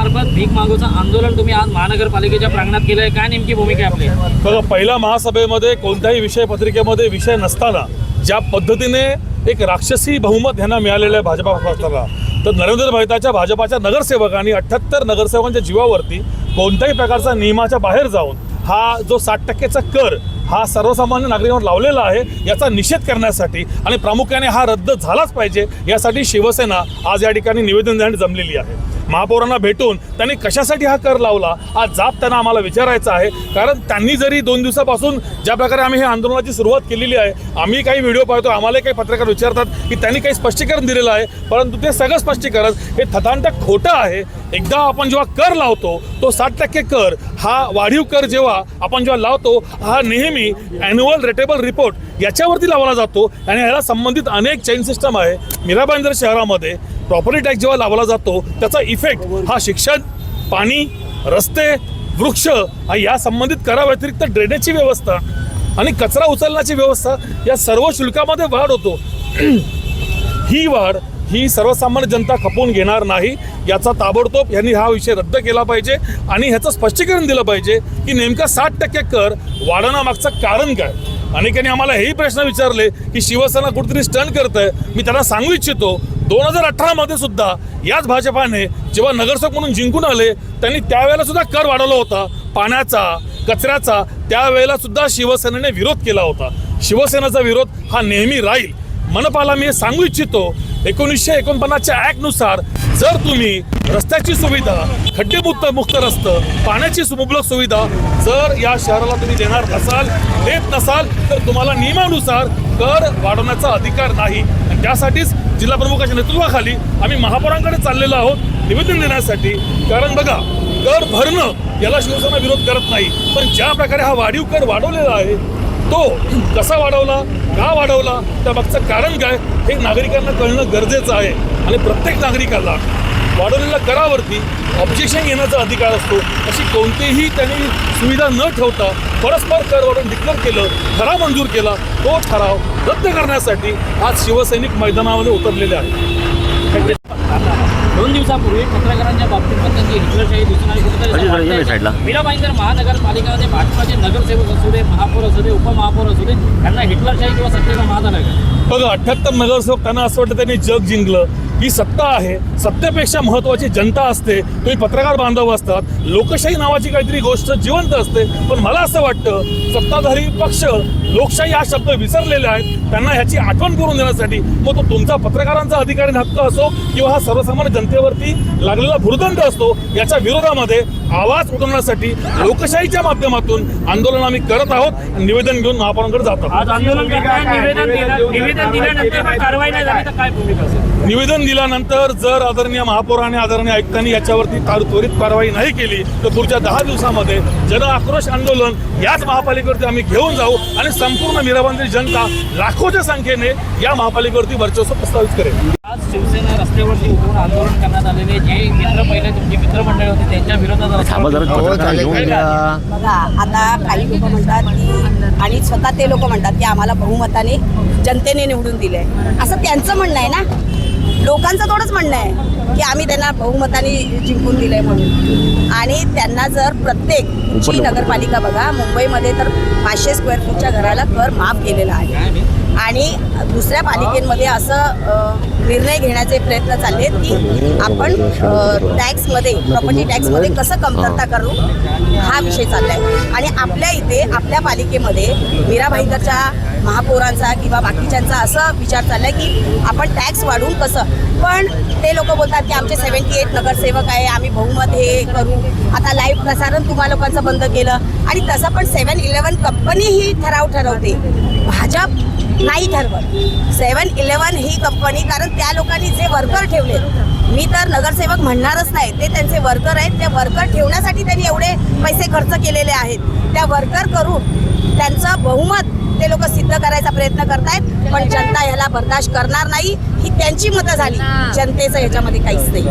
महासभेमार्फत भीक मागूचं आंदोलन तुम्ही आज महानगरपालिकेच्या प्रांगणात केलंय, काय नेमकी भूमिका आहे आपली? बघा, पहिल्या महासभेमध्ये कोणत्याही विषय पत्रिकेमध्ये विषय नसताना ज्या पद्धतीने एक राक्षसी बहुमत यांना मिळालेलं आहे भाजपा पक्षाला, तर नरेंद्र भाईताच्या भाजपाच्या नगरसेवकांनी 78 नगरसेवकांच्या जीवावरती कोणत्याही प्रकारचा नियमाच्या बाहेर जाऊन हा जो 60% कर हा सर्वसामान्य नागरिकांवर लावलेला आहे याचा निषेध करण्यासाठी आणि प्रामुख्याने हा रद्द झालाच पाहिजे यासाठी शिवसेना आज या ठिकाणी निवेदन देण्यासाठी जमलेली आहे। महापौरांना भेटून त्यांनी कशासाठी हा कर लावला हा जाब त्यांना आम्हाला विचारायचा आहे, कारण त्यांनी जरी 2 दिवसापासून ज्या प्रकारे आम्ही हे आंदोलनाची सुरुवात केलेली आहे, आम्ही काही व्हिडिओ पाहतो, आम्हाला काही पत्रकार विचारतात की त्यांनी काही स्पष्टीकरण दिलेलं आहे, परंतु ते सगळं स्पष्टीकरण हे थटांटक खोटं आहे। एकदा आपण जेव्हा कर लावतो तो 60% कर हा वाढीव कर जेव्हा आपण जेव्हा लावतो हा नेहमी ॲन्युअल रेटेबल रिपोर्ट याच्यावरती लावला जातो आणि याला संबंधित अनेक चेन सिस्टम आहे। मीराबाईंदर शहरामध्ये प्रॉपर्टी टॅक्स जेव्हा लावला जातो त्याचा इफेक्ट हा शिक्षण, पाणी, रस्ते, वृक्ष या संबंधित करा व्यतिरिक्त ड्रेनेजची व्यवस्था आणि कचरा उचलण्याची व्यवस्था या सर्व शुल्कामध्ये वाढ होतो। ही वाढ ही सर्वसामान्य जनता खपवून घेणार नाही, याचा ताबडतोब यांनी हा विषय रद्द केला पाहिजे आणि ह्याचं स्पष्टीकरण दिलं पाहिजे की नेमका 60% कर वाढवण्यामागचं कारण काय। अनेकांनी आम्हाला हेही प्रश्न विचारले की शिवसेना कुठेतरी स्टंट करत आहे। मी त्यांना सांगू इच्छितो 2018 मध्ये सुद्धा याच भाजपाने जेव्हा नगरसेवक म्हणून जिंकून आले त्यांनी त्यावेळेला सुद्धा कर वाढवला होता, पाण्याचा, कचऱ्याचा, त्यावेळेला सुद्धा शिवसेनेने विरोध केला होता। शिवसेनेचा विरोध हा नेहमी राहील। मनपाला मी सांगू इच्छितो 1949च्या ॲक्टनुसार जर तुम्ही रस्त्याची सुविधा, खड्डेमुक्त रस्ते, पाण्याची मुबलक सुविधा जर या शहराला तुम्ही देत नसाल तर तुम्हाला नियमानुसार कर वाढवण्याचा अधिकार नाही। आणि त्यासाठीच जिल्हा प्रमुखाच्या नेतृत्वाखाली आम्ही महापौरांकडे चाललेलो आहोत निवेदन देण्यासाठी। कारण बघा, कर भरणं याला शिवसेना विरोध करत नाही, पण ज्या प्रकारे हा वाढीव कर वाढवलेला आहे तो कसा वाढवला, का वाढवला, त्यामागचं कारण काय हे नागरिकांना कळणं गरजेचं आहे। आणि प्रत्येक नागरिकाला वाढवलेल्या करावरती ऑब्जेक्शन घेण्याचा अधिकार असतो। अशी कोणतीही त्यांनी सुविधा न ठेवता परस्पर कर वाढवून डिक्लेअर केलं, ठराव मंजूर केला, तो ठराव रद्द करण्यासाठी आज शिवसैनिक मैदानामध्ये उतरलेले आहेत। 2 दिवसापूर्वी पत्रकारांच्या बाबतीत पण त्यांची हिटलरशाही दिसून आली। मीराबाईंदर महानगरपालिकामध्ये भाजपाचे नगरसेवक असू दे, महापौर असू दे, उपमहापौर असू दे, त्यांना हिटलरशाही किंवा सत्तेचा माज आला का? बघा, 78 नगरसेवक त्यांना असं वाटतं त्यांनी जग जिंकलं। ही सत्ता आहे, सत्तेपेक्षा महत्त्वाची जनता असते। तुम्ही पत्रकार बांधव असतात, लोकशाही नावाची काहीतरी गोष्ट जिवंत असते, पण मला असं वाटतं सत्ताधारी पक्ष लोकशाही हा शब्द विसरलेले आहेत। त्यांना ह्याची आठवण करून देण्यासाठी मग तो तुमचा पत्रकारांचा अधिकारी हक्क असो किंवा हा सर्वसामान्य जनतेवरती लागलेला भुर्दंड असतो, याच्या विरोधामध्ये आवाज उठवण्यासाठी लोकशाहीच्या माध्यमातून आंदोलन आम्ही करत आहोत। निवेदन घेऊन महापौरांकडे जातो। आज आंदोलन निवेदन दिल्यानंतर कारवाई नाही झाली तर काय भूमिका असेल? निवेदन दिल्यानंतर जर आदरणीय महापौर आणि आदरणीय आयुक्तांनी याच्यावरती त्वरित कारवाई नाही केली तर पुढच्या 10 दिवसामध्ये जन आक्रोश आंदोलन याच महापालिकेवरती आम्ही घेऊन जाऊ आणि संपूर्ण मीराबाईंदर जनता लाखोच्या संख्येने या महापालिकेवरती वर्चस्व प्रस्तावित करेल। आज शिवसेना रस्त्यावरती उतरून आंदोलन करण्यात आलेले जे मित्र पहिले तुमचे मित्रमंडळी होते त्यांच्या विरोधात बघा, आता काही लोक म्हणतात की आणि स्वतः ते लोक म्हणतात की आम्हाला बहुमताने जनतेने निवडून दिले, असं त्यांचं म्हणणं आहे ना। लोकांचं थोडंच म्हणणं आहे की आम्ही त्यांना बहुमताने जिंकून दिलंय म्हणून। आणि त्यांना जर प्रत्येक नगरपालिका बघा, मुंबईमध्ये तर 500 स्क्वेअर फूटच्या घराला कर माफ केलेला आहे आणि दुसऱ्या पालिकेमध्ये असं निर्णय घेण्याचे प्रयत्न चालले आहेत की आपण टॅक्समध्ये, प्रॉपर्टी टॅक्समध्ये कसं कमतरता करू हा विषय चालला आहे। आणि आपल्या इथे आपल्या पालिकेमध्ये मीराबाईंदरच्या महापौरांचा किंवा बाकीच्यांचा असं विचार चालला आहे की आपण टॅक्स वाढवून कसं, पण ते लोक बोलतात की आमचे 78 नगरसेवक आहे, आम्ही बहुमत हे करू। आता लाईव्ह प्रसारण तुम्हा लोकांचं बंद केलं आणि तसं पण 7-11 कंपनी ही ठराव ठरवते, भाजप नाही ठरवत। 7-11 ही कंपनी, कारण त्या लोकांनी जे वर्कर ठेवले, मी तर नगरसेवक म्हणणारच नाही, ते त्यांचे वर्कर आहेत, त्या वर्कर ठेवण्यासाठी त्यांनी एवढे पैसे खर्च केलेले आहेत। त्या वर्कर करून त्यांचं बहुमत ते लोक सिद्ध करायचा प्रयत्न करतायत, पण जनता ह्याला बर्दाश्त करणार नाही। ही त्यांची मतं झाली, जनतेचं ह्याच्यामध्ये काहीच नाही।